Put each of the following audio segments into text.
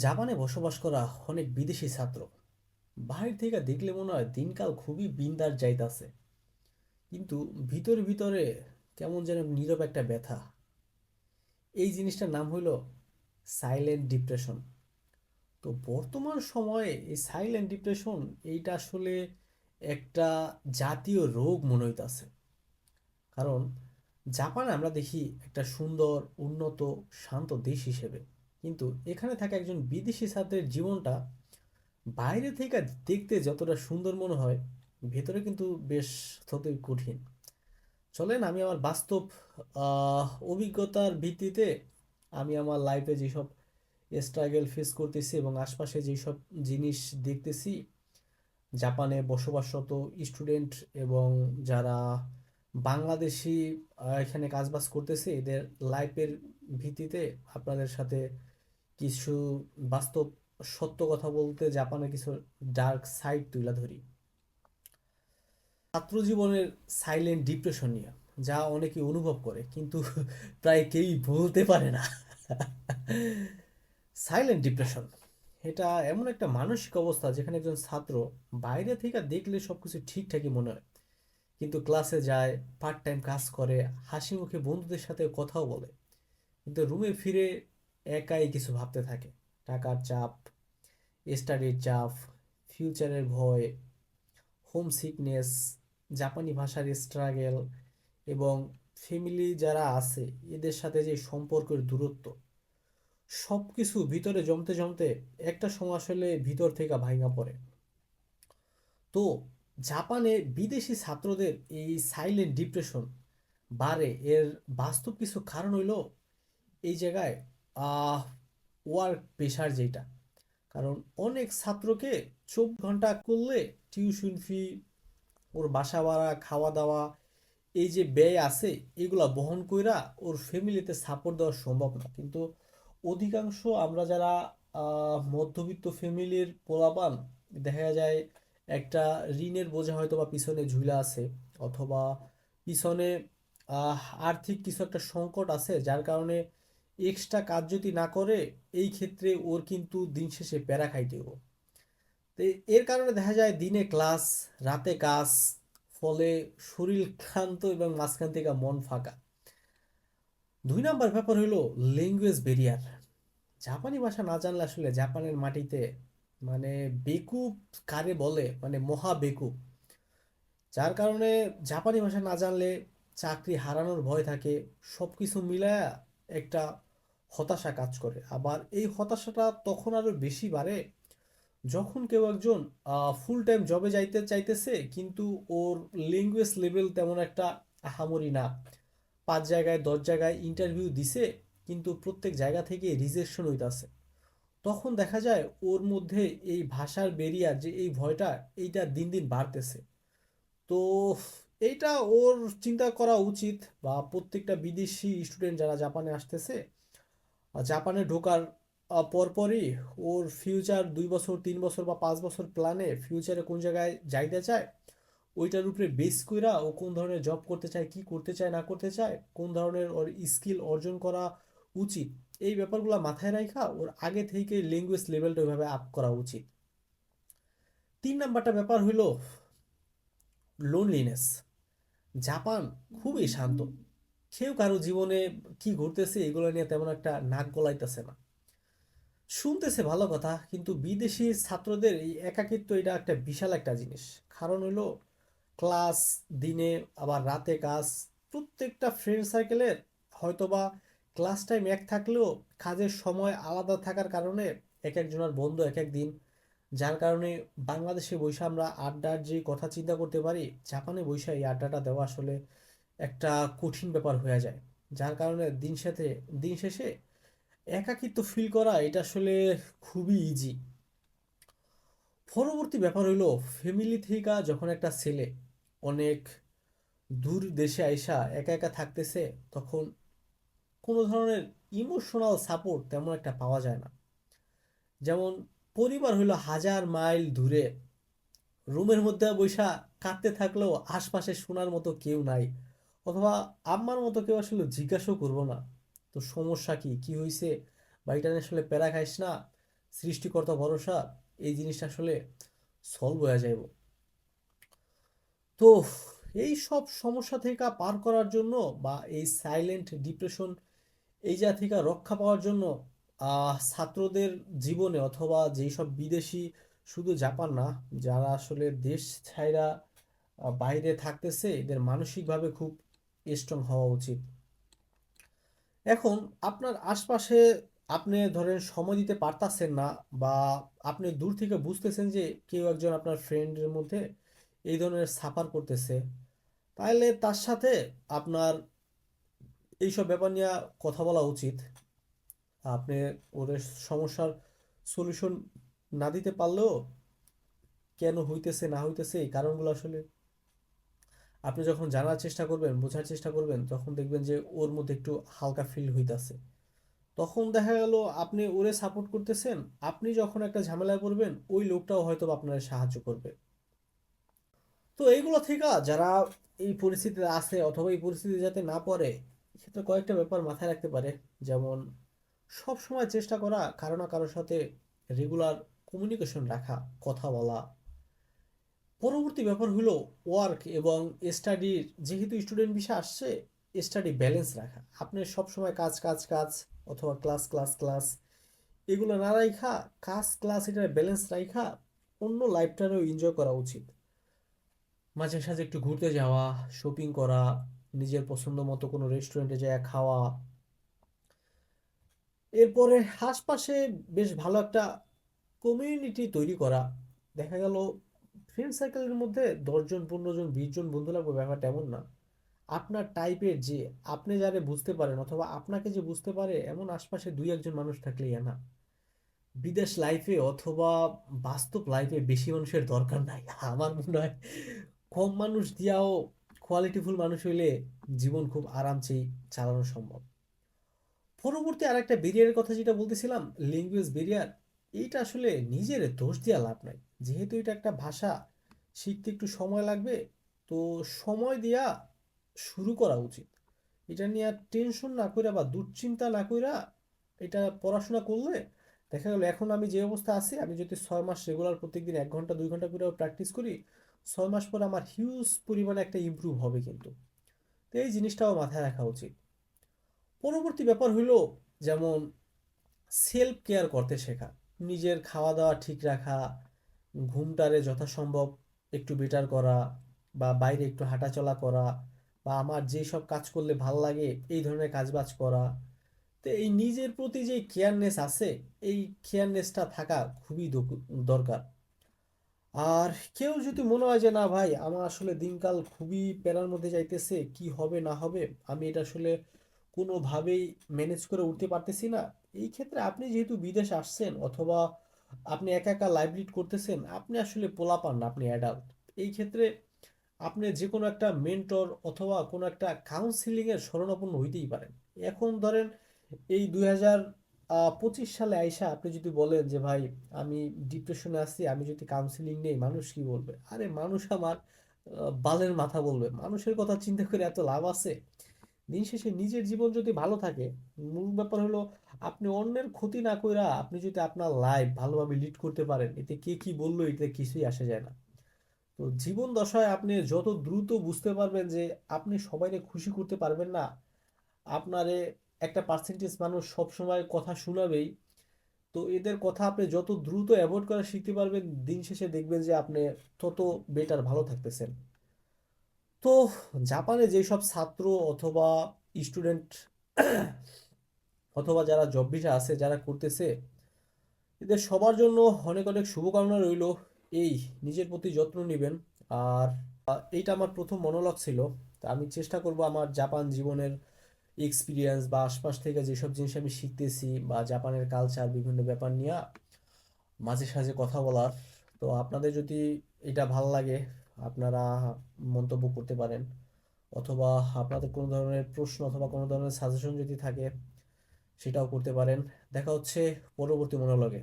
জাপানে বসবাস করা অনেক বিদেশি ছাত্র বাহির থেকে দেখলে মনে হয় দিনকাল খুবই বিন্দাস যাইতাছে, কিন্তু ভিতরে ভিতরে কেমন যেন নীরব একটা ব্যথা। এই জিনিসটার নাম হইল সাইলেন্ট ডিপ্রেশন। তো বর্তমান সময়ে এই সাইলেন্ট ডিপ্রেশন এইটা আসলে একটা জাতীয় রোগ মনে হইতাছে। কারণ জাপান আমরা দেখি একটা সুন্দর, উন্নত, শান্ত দেশ হিসেবে, কিন্তু এখানে থাকা একজন বিদেশি ছাত্রের জীবনটা বাইরে থেকে দেখতে যতটা সুন্দর মনে হয়, ভেতরে কিন্তু বেশ ততই কঠিন। চলেন আমি আমার বাস্তব অভিজ্ঞতার ভিত্তিতে আমি আমার লাইফে যেসব স্ট্রাগল ফেস করতেছি এবং আশপাশে যেসব জিনিস দেখতেছি, জাপানে বসবাসরত স্টুডেন্ট এবং যারা বাংলাদেশি এখানে কাজবাজ করতেছে এদের লাইফের ভিত্তিতে আপনাদের সাথে কিছু বাস্তব সত্য কথা বলতে জাপানের কিছু ডার্ক সাইড তুলে ধরি। ছাত্র জীবনের সাইলেন্ট ডিপ্রেশন নিয়ে, যা অনেকে অনুভব করে কিন্তু প্রায় কেউই বলতে পারে না। সাইলেন্ট ডিপ্রেশন এটা এমন একটা মানসিক অবস্থা যেখানে একজন ছাত্র বাইরে থেকে দেখলে সবকিছু ঠিকঠাকই মনে হয়, কিন্তু ক্লাসে যায়, পার্ট টাইম কাজ করে, হাসি মুখে বন্ধুদের সাথে কথাও বলে, কিন্তু রুমে ফিরে একাই কিছু ভাবতে থাকে। টাকার চাপ, স্টাডির চাপ, ফিউচারের ভয়, হোম সিকনেস, জাপানি ভাষার স্ট্রাগেল এবং ফ্যামিলি যারা আছে এদের সাথে যে সম্পর্কের দূরত্ব, সব কিছু ভিতরে জমতে জমতে একটা সময় আসলে ভিতর থেকে ভাঙা পড়ে। তো জাপানে বিদেশি ছাত্রদের এই সাইলেন্ট ডিপ্রেশন বাড়ে এর বাস্তব কিছু কারণ হইল এই জায়গায় আহ ওয়ার্ক প্রেশার যেটা। কারণ অনেক ছাত্রকে 24 ঘন্টা করলে টিউশন ফি, ওর বাসা ভাড়া, খাওয়া দাওয়া, এই যে ব্যয় আছে এগুলা বহন কইরা ওর ফ্যামিলিতে সাপোর্ট দেওয়া সম্ভব না। কিন্তু অধিকাংশ আমরা যারা মধ্যবিত্ত ফ্যামিলির পোলাপান, দেখা যায় একটা ঋণের বোঝা হয়তো বা পিছনে ঝুলা আছে, অথবা পিছনে আহ, আর্থিক কিছু একটা সংকট আছে, যার কারণে এক্সট্রা কাজ যদি না করে এই ক্ষেত্রে ওর কিন্তু দিন শেষে প্যারা খাইতে হবে। তো এর কারণে দেখা যায় দিনে ক্লাস, রাতে কাজ, ফলে শরীর ক্লান্ত এবং মাঝখান থেকে মন ফাঁকা। 2 নাম্বার ব্যাপার হলো ল্যাঙ্গুয়েজ ব্যারিয়ার। জাপানি ভাষা না জানলে আসলে জাপানের মাটিতে মানে বেকুব কারে বলে, মানে মহা বেকুব। যার কারণে জাপানি ভাষা না জানলে চাকরি হারানোর ভয় থাকে। সব কিছু মিলায়া একটা হতাশা কাজ করে। আবার এই হতাশাটা তখন আরো বেশি বাড়ে যখন কেউ একজন ফুল টাইম জবে যাইতে চাইতেছে, কিন্তু ওর ল্যাঙ্গুয়েজ লেভেল তেমন একটা আহামরি না। 5 জায়গায় 10 জায়গায় ইন্টারভিউ দিছে, কিন্তু প্রত্যেক জায়গা থেকে রিজেকশন হইতাছে। তখন দেখা যায় ওর মধ্যে এই ভাষার বেরিয়ার যে এই ভয়টা, এইটা দিন দিন বাড়তেছে। তো এইটা ওর চিন্তা করা উচিত, বা প্রত্যেকটা বিদেশি স্টুডেন্ট যারা জাপানে আসতেছে, জাপানে ঢোকার পরপরই ওর ফিউচার 2 বছর 3 বছর বা 5 বছর প্ল্যানে ফিউচারে কোন জায়গায় যাইতে চায় ওইটার উপরে বেস কইরা ও কোন ধরনের জব করতে চায়, কি করতে চায় না করতে চায়, কোন ধরনের ওর স্কিল অর্জন করা উচিত, এই ব্যাপারগুলো মাথায় রাখা ওর আগে থেকে ল্যাঙ্গুয়েজ লেভেলটা ওইভাবে আপ করা উচিত। 3 নাম্বারটা ব্যাপার হইলো লোনলিনেস। জাপান খুবই শান্ত, কেউ কারো জীবনে কি ঘটতেছে এগুলো নিয়ে তেমন একটা নাক গলাইতেছে না। শুনতেছে ভালো কথা, কিন্তু বিদেশি ছাত্রদের এই একাকিত্ব এটা একটা বিশাল একটা জিনিস। কারণ হলো ক্লাস দিনে, আবার রাতে কাজ, প্রত্যেকটা ফ্রেন্ড সার্কেলের হয়তোবা ক্লাস টাইম এক থাকলেও কাজের সময় আলাদা থাকার কারণে এক একজনের বন্ধু এক এক দিন। যার কারণে বাংলাদেশে বসে আমরা আড্ডার যে কথা চিন্তা করতে পারি, জাপানে বসে এই আড্ডাটা দেওয়া আসলে একটা কঠিন ব্যাপার হয়ে যায়। যার কারণে দিন শেষে একাকিত্ব ফিল করা এটা আসলে খুবই ইজি। পরবর্তী ব্যাপার হইলো ফ্যামিলি থেকে যখন একটা ছেলে অনেক দূর দেশে আইসা একা একা থাকতেছে, তখন কোনো ধরনের ইমোশনাল সাপোর্ট তেমন একটা পাওয়া যায় না। যেমন পরিবার হইলো হাজার মাইল দূরে, রুমের মধ্যে বৈশা কাঁদতে থাকলেও আশপাশে শোনার মতো কেউ নাই, অথবা আম্মার মতো কেউ আসলে জিজ্ঞাসাও করবো না তো সমস্যা কি কি হয়েছে, বা এটা নিয়ে আসলে প্যারা খাইস না, সৃষ্টিকর্তা ভরসা, এই জিনিসটা আসলে সলভ হয়ে যাইব। তো এই সব সমস্যা থেকে পার করার জন্য বা এই সাইলেন্ট ডিপ্রেশন এই যা থেকে রক্ষা পাওয়ার জন্য ছাত্রদের জীবনে অথবা যেই সব বিদেশি, শুধু জাপান না, যারা আসলে দেশ ছাইরা বাইরে থাকতেছে, এদের মানসিকভাবে খুব স্ট্রং হওয়া উচিত। এখন আপনার আশপাশে আপনি ধরেন সময় দিতে পারতাছেন না, বা আপনি দূর থেকে বুঝতেছেন যে কেউ একজন আপনার ফ্রেন্ডের মধ্যে এই ধরনের সাফার করতেছে, তাহলে তার সাথে আপনার এইসব ব্যাপার নিয়ে কথা বলা উচিত। আপনি ওদের সমস্যার সলিউশন না দিতে পারলেও কেন হইতেছে না হইতেছে এই কারণগুলো আসলে আপনি যখন জানার চেষ্টা করবেন, বোঝার চেষ্টা করবেন, তখন দেখবেন যে ওর মধ্যে একটু হালকা ফিল হইতাছে। তখন দেখা গেল আপনি ওরে সাপোর্ট করতেছেন, আপনি যখন একটা ঝামেলায় পড়বেন ওই লোকটাও হয়তো বা আপনার সাহায্য করবে। তো এইগুলো থেকে যারা এই পরিস্থিতিতে আছে অথবা এই পরিস্থিতি যাতে না পড়ে, এক্ষেত্রে কয়েকটা ব্যাপার মাথায় রাখতে পারে। যেমন সব সময় চেষ্টা করা কারো না কারোর সাথে রেগুলার কমিউনিকেশন রাখা, কথা বলা। পরবর্তী ব্যাপার হলো ওয়ার্ক এবং স্টাডির, যেহেতু স্টুডেন্ট বিষয় আসছে, স্টাডি ব্যালেন্স রাখা। আপনি সব সময় কাজ কাজ কাজ অথবা ক্লাস ক্লাস ক্লাস এগুলো না রাখা, কাজ ক্লাস এটা ব্যালেন্স রাখা অন্য লাইফটারও এনজয় করা উচিত। মাঝে সাঝে একটু ঘুরতে যাওয়া, শপিং করা, নিজের পছন্দ মতো কোনো রেস্টুরেন্টে যায় খাওয়া। এরপরে আশপাশে বেশ ভালো একটা কমিউনিটি তৈরি করা। দেখা গেল ফ্রেন্ড সার্কেলের মধ্যে 10 জন 15 জন 20 জন বন্ধু লাগবে, ব্যাপারটা এমন না। আপনার টাইপের যে, আপনি যারে বুঝতে পারেন অথবা আপনাকে যে বুঝতে পারে এমন আশপাশে 2-1 জন মানুষ থাকলেই না। বিদেশ লাইফে অথবা বাস্তব লাইফে বেশি মানুষের দরকার নাই আমার মনে হয়। কম মানুষ দিয়াও কোয়ালিটিফুল মানুষ হইলে জীবন খুব আরামসেই চালানো সম্ভব। পরবর্তী আরেকটা ব্যারিয়ারের কথা যেটা বলতেছিলাম, ল্যাঙ্গুয়েজ ব্যারিয়ার, এইটা আসলে নিজের দোষ দিয়া লাভ নাই। যেহেতু এটা একটা ভাষা, শিখতে একটু সময় লাগবে। তো সময় দিয়া শুরু করা উচিত। এটা নিয়ে আর টেনশন না কইরা বা দুশ্চিন্তা না কইরা এটা পড়াশোনা করলে দেখা গেল, এখন আমি যে অবস্থা আছি, আমি যদি 6 মাস রেগুলার প্রত্যেকদিন 1 ঘন্টা 2 ঘন্টা করে প্র্যাকটিস করি, 6 মাস পরে আমার হিউজ পরিমাণে একটা ইমপ্রুভ হবে কিন্তু। তো এই জিনিসটাও মাথায় রাখা উচিত। পরবর্তী ব্যাপার হইলো যেমন সেলফ কেয়ার করতে শেখা, নিজের খাওয়া দাওয়া ঠিক রাখা, ঘুমটারে যথাসম্ভব একটু বেটার করা, বা বাইরে একটু হাঁটাচলা করা, বা আমার যেই সব কাজ করলে ভাল লাগে এই ধরনের কাজবাজ করা। তো এই নিজের প্রতি যে কেয়ারনেস আছে, এই কেয়ারনেসটা থাকা খুবই দরকার। আর কেউ যদি মনে হয় যে না ভাই, আমার আসলে দিনকাল খুবই প্যারার মধ্যে যাইতেছে, কি হবে না হবে, আমি এটা আসলে কোনোভাবেই ম্যানেজ করে উঠতে পারতেছি না, এই ক্ষেত্রে আপনি যেহেতু বিদেশ আসছেন অথবা আপনি একা একা লাইভ লিড করতেছেন, আপনি আসলে পোলাপান না, আপনি অ্যাডাল্ট। এই ক্ষেত্রে আপনি যে কোনো একটা মেন্টর অথবা কোনো একটা কাউন্সিলিং এর শরণাপন্ন হইতেই পারেন। এখন ধরেন এই 2025 সালে আইসা আপনি যদি বলেন যে ভাই, আমি ডিপ্রেশনে আছি, আমি যদি কাউন্সিলিং নেই, মানুষ কি বলবে? আরে মানুষ আমার বালের মাথা বলবে, মানুষের কথা চিন্তা করে এত লাভ আছে? দিন শেষে নিজের জীবন যদি ভালো থাকে, মূল ব্যাপার হলো আপনি অন্যের ক্ষতি না কইরা আপনি যদি আপনার লাইফ ভালোভাবে লিড করতে পারেন, এতে কে কি বললো এতে কিছুই আসে যায় না। তো জীবন দশায় আপনি যত দ্রুত বুঝতে পারবেন যে আপনি সবাইকে খুশি করতে পারবেন না, আপনারে একটা পার্সেন্টেজ মানুষ সব সময় কথা শোনাবেই। তো এদের কথা আপনি যত দ্রুত অ্যাভয়েড করা শিখতে পারবেন, দিন শেষে দেখবেন যে আপনি তত বেটার ভালো থাকতেছেন। তো জাপানে যেসব ছাত্র অথবা স্টুডেন্ট অথবা যারা জব ভিসা আছে, যারা করতেছে, এদের সবার জন্য অনেক অনেক শুভকামনা রইল। এই নিজের প্রতি যত্ন নেবেন। আর এইটা আমার প্রথম মনোলগ ছিল। তা আমি চেষ্টা করব আমার জাপান জীবনের এক্সপিরিয়েন্স বা আশপাশ থেকে যেসব জিনিস আমি শিখতেছি বা জাপানের কালচার বিভিন্ন ব্যাপার নিয়ে মাঝে সাঝে কথা বলার। তো আপনাদের যদি এটা ভাল লাগে, আপনারা মন্তব্য করতে পারেন, অথবা আপনাদের কোনো ধরনের প্রশ্ন অথবা কোনো ধরনের সাজেশন যদি থাকে সেটাও করতে পারেন। দেখা হচ্ছে পরবর্তী মনোলগে।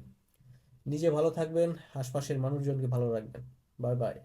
নিজে ভালো থাকবেন, আশপাশের মানুষজনকে ভালো রাখবেন। Bye bye.